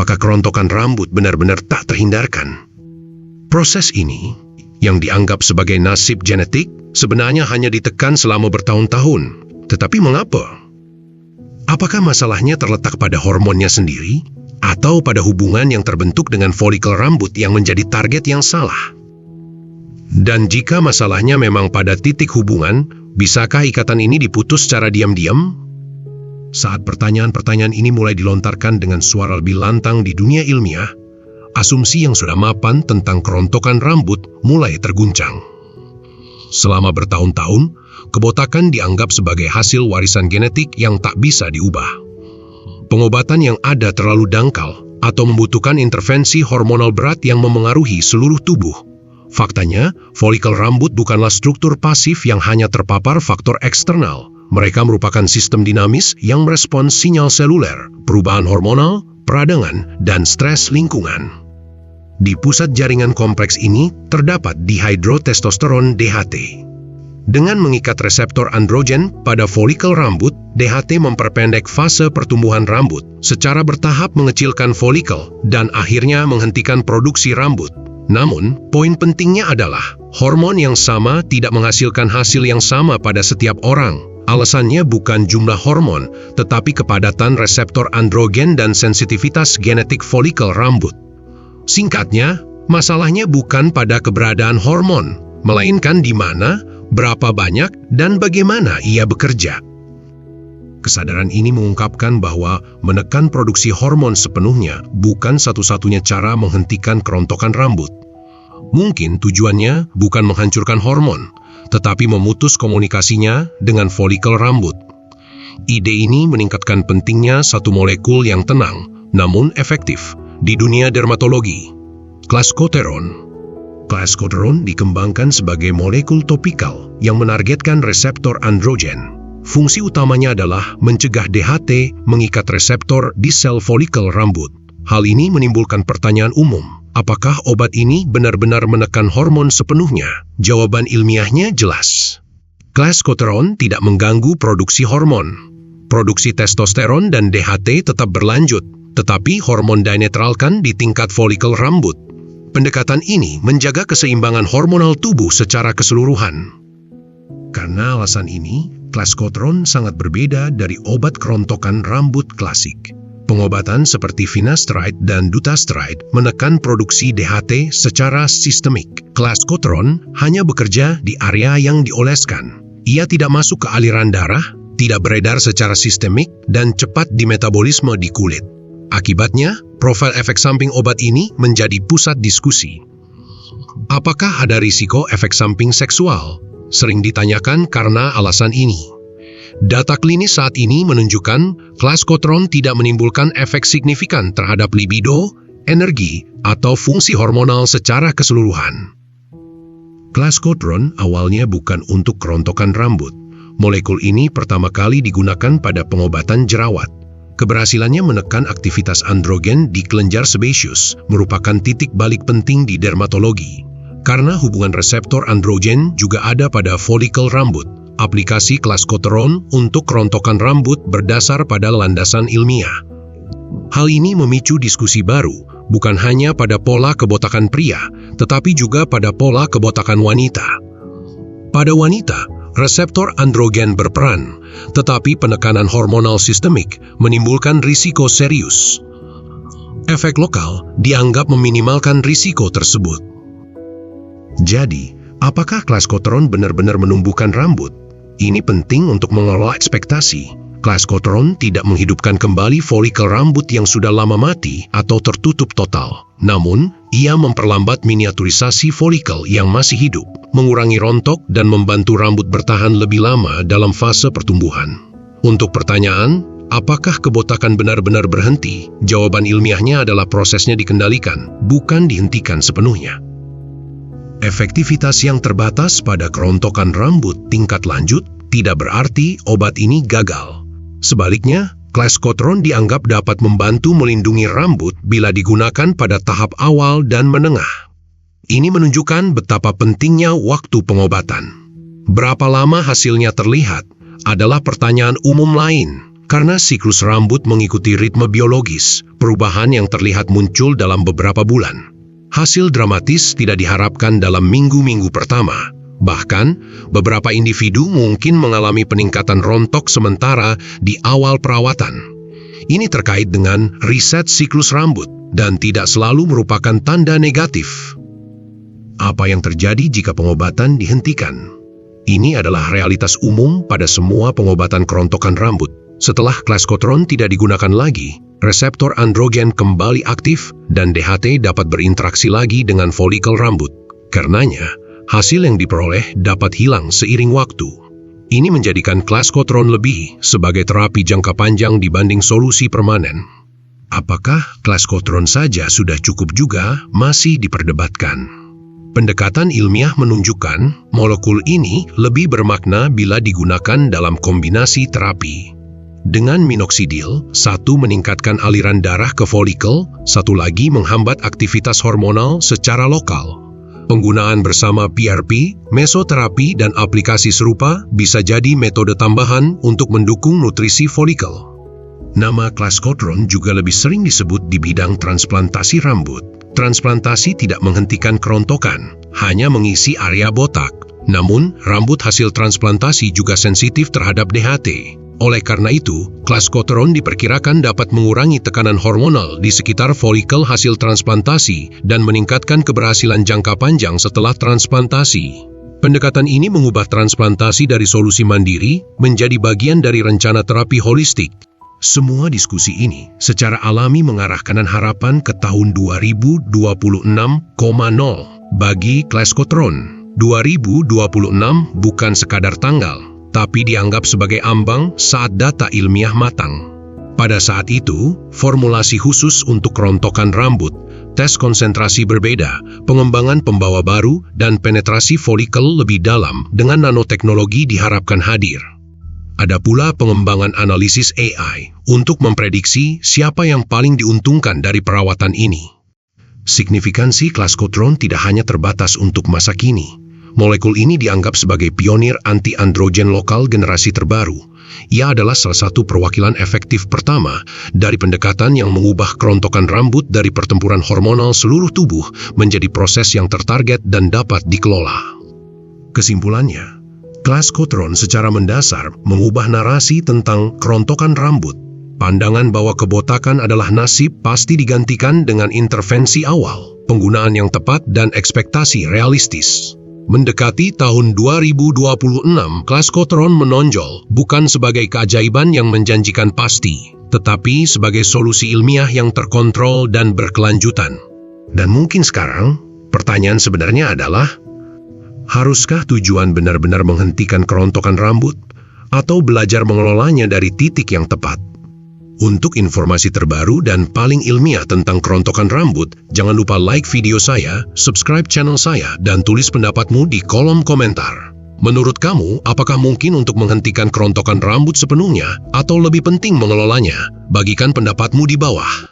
apakah kerontokan rambut benar-benar tak terhindarkan? Proses ini, yang dianggap sebagai nasib genetik, sebenarnya hanya ditekan selama bertahun-tahun. Tetapi mengapa? Apakah masalahnya terletak pada hormonnya sendiri, atau pada hubungan yang terbentuk dengan folikel rambut yang menjadi target yang salah? Dan jika masalahnya memang pada titik hubungan, bisakah ikatan ini diputus secara diam-diam? Saat pertanyaan-pertanyaan ini mulai dilontarkan dengan suara lebih lantang di dunia ilmiah, asumsi yang sudah mapan tentang kerontokan rambut mulai terguncang. Selama bertahun-tahun, kebotakan dianggap sebagai hasil warisan genetik yang tak bisa diubah. Pengobatan yang ada terlalu dangkal atau membutuhkan intervensi hormonal berat yang memengaruhi seluruh tubuh. Faktanya, folikel rambut bukanlah struktur pasif yang hanya terpapar faktor eksternal. Mereka merupakan sistem dinamis yang merespons sinyal seluler, perubahan hormonal, peradangan, dan stres lingkungan. Di pusat jaringan kompleks ini terdapat dihidrotestosteron DHT. Dengan mengikat reseptor androgen pada folikel rambut, DHT memperpendek fase pertumbuhan rambut, secara bertahap mengecilkan folikel, dan akhirnya menghentikan produksi rambut. Namun, poin pentingnya adalah, hormon yang sama tidak menghasilkan hasil yang sama pada setiap orang. Alasannya bukan jumlah hormon, tetapi kepadatan reseptor androgen dan sensitivitas genetik folikel rambut. Singkatnya, masalahnya bukan pada keberadaan hormon, melainkan di mana, berapa banyak, dan bagaimana ia bekerja. Kesadaran ini mengungkapkan bahwa menekan produksi hormon sepenuhnya bukan satu-satunya cara menghentikan kerontokan rambut. Mungkin tujuannya bukan menghancurkan hormon, tetapi memutus komunikasinya dengan folikel rambut. Ide ini meningkatkan pentingnya satu molekul yang tenang, namun efektif, di dunia dermatologi, klaskoteron. Klaskoteron dikembangkan sebagai molekul topikal yang menargetkan reseptor androgen. Fungsi utamanya adalah mencegah DHT mengikat reseptor di sel folikel rambut. Hal ini menimbulkan pertanyaan umum, apakah obat ini benar-benar menekan hormon sepenuhnya? Jawaban ilmiahnya jelas. Klaskoteron tidak mengganggu produksi hormon. Produksi testosteron dan DHT tetap berlanjut, tetapi hormon dinetralkan di tingkat folikel rambut. Pendekatan ini menjaga keseimbangan hormonal tubuh secara keseluruhan. Karena alasan ini, klaskoteron sangat berbeda dari obat kerontokan rambut klasik. Pengobatan seperti finasteride dan dutasteride menekan produksi DHT secara sistemik. Klaskoteron hanya bekerja di area yang dioleskan. Ia tidak masuk ke aliran darah, tidak beredar secara sistemik, dan cepat dimetabolisme di kulit. Akibatnya, profil efek samping obat ini menjadi pusat diskusi. Apakah ada risiko efek samping seksual? Sering ditanyakan karena alasan ini. Data klinis saat ini menunjukkan klaskoteron tidak menimbulkan efek signifikan terhadap libido, energi, atau fungsi hormonal secara keseluruhan. Klaskoteron awalnya bukan untuk kerontokan rambut. Molekul ini pertama kali digunakan pada pengobatan jerawat. Keberhasilannya menekan aktivitas androgen di kelenjar sebaceous merupakan titik balik penting di dermatologi. Karena hubungan reseptor androgen juga ada pada folikel rambut, aplikasi klaskoteron untuk kerontokan rambut berdasar pada landasan ilmiah. Hal ini memicu diskusi baru, bukan hanya pada pola kebotakan pria, tetapi juga pada pola kebotakan wanita. Pada wanita, reseptor androgen berperan, tetapi penekanan hormonal sistemik menimbulkan risiko serius. Efek lokal dianggap meminimalkan risiko tersebut. Jadi, apakah klaskoteron benar-benar menumbuhkan rambut? Ini penting untuk mengelola ekspektasi. Klaskoteron tidak menghidupkan kembali folikel rambut yang sudah lama mati atau tertutup total. Namun, ia memperlambat miniaturisasi folikel yang masih hidup, mengurangi rontok dan membantu rambut bertahan lebih lama dalam fase pertumbuhan. Untuk pertanyaan, apakah kebotakan benar-benar berhenti? Jawaban ilmiahnya adalah prosesnya dikendalikan, bukan dihentikan sepenuhnya. Efektivitas yang terbatas pada kerontokan rambut tingkat lanjut tidak berarti obat ini gagal. Sebaliknya, klaskoteron dianggap dapat membantu melindungi rambut bila digunakan pada tahap awal dan menengah. Ini menunjukkan betapa pentingnya waktu pengobatan. Berapa lama hasilnya terlihat adalah pertanyaan umum lain. Karena siklus rambut mengikuti ritme biologis, perubahan yang terlihat muncul dalam beberapa bulan. Hasil dramatis tidak diharapkan dalam minggu-minggu pertama. Bahkan, beberapa individu mungkin mengalami peningkatan rontok sementara di awal perawatan. Ini terkait dengan riset siklus rambut dan tidak selalu merupakan tanda negatif. Apa yang terjadi jika pengobatan dihentikan? Ini adalah realitas umum pada semua pengobatan kerontokan rambut. Setelah Clascotrone tidak digunakan lagi, reseptor androgen kembali aktif dan DHT dapat berinteraksi lagi dengan folikel rambut. Karenanya, hasil yang diperoleh dapat hilang seiring waktu. Ini menjadikan Clascotrone lebih sebagai terapi jangka panjang dibanding solusi permanen. Apakah Clascotrone saja sudah cukup juga masih diperdebatkan. Pendekatan ilmiah menunjukkan molekul ini lebih bermakna bila digunakan dalam kombinasi terapi. Dengan minoxidil, satu meningkatkan aliran darah ke folikel, satu lagi menghambat aktivitas hormonal secara lokal. Penggunaan bersama PRP, mesoterapi, dan aplikasi serupa bisa jadi metode tambahan untuk mendukung nutrisi folikel. Nama Clascotrone juga lebih sering disebut di bidang transplantasi rambut. Transplantasi tidak menghentikan kerontokan, hanya mengisi area botak. Namun, rambut hasil transplantasi juga sensitif terhadap DHT. Oleh karena itu, Clascotrone diperkirakan dapat mengurangi tekanan hormonal di sekitar folikel hasil transplantasi dan meningkatkan keberhasilan jangka panjang setelah transplantasi. Pendekatan ini mengubah transplantasi dari solusi mandiri menjadi bagian dari rencana terapi holistik. Semua diskusi ini secara alami mengarahkan harapan ke tahun 2026,0 bagi Clascotrone. 2026 bukan sekadar tanggal, tapi dianggap sebagai ambang saat data ilmiah matang. Pada saat itu, formulasi khusus untuk kerontokan rambut, tes konsentrasi berbeda, pengembangan pembawa baru, dan penetrasi folikel lebih dalam dengan nanoteknologi diharapkan hadir. Ada pula pengembangan analisis AI untuk memprediksi siapa yang paling diuntungkan dari perawatan ini. Signifikansi Clascotrone tidak hanya terbatas untuk masa kini. Molekul ini dianggap sebagai pionir anti-androgen lokal generasi terbaru. Ia adalah salah satu perwakilan efektif pertama dari pendekatan yang mengubah kerontokan rambut dari pertempuran hormonal seluruh tubuh menjadi proses yang tertarget dan dapat dikelola. Kesimpulannya, Clascotrone secara mendasar mengubah narasi tentang kerontokan rambut. Pandangan bahwa kebotakan adalah nasib pasti digantikan dengan intervensi awal, penggunaan yang tepat, dan ekspektasi realistis. Mendekati tahun 2026, Clascotrone menonjol bukan sebagai keajaiban yang menjanjikan pasti, tetapi sebagai solusi ilmiah yang terkontrol dan berkelanjutan. Dan mungkin sekarang, pertanyaan sebenarnya adalah, haruskah tujuan benar-benar menghentikan kerontokan rambut atau belajar mengelolanya dari titik yang tepat? Untuk informasi terbaru dan paling ilmiah tentang kerontokan rambut, jangan lupa like video saya, subscribe channel saya, dan tulis pendapatmu di kolom komentar. Menurut kamu, apakah mungkin untuk menghentikan kerontokan rambut sepenuhnya atau lebih penting mengelolanya? Bagikan pendapatmu di bawah.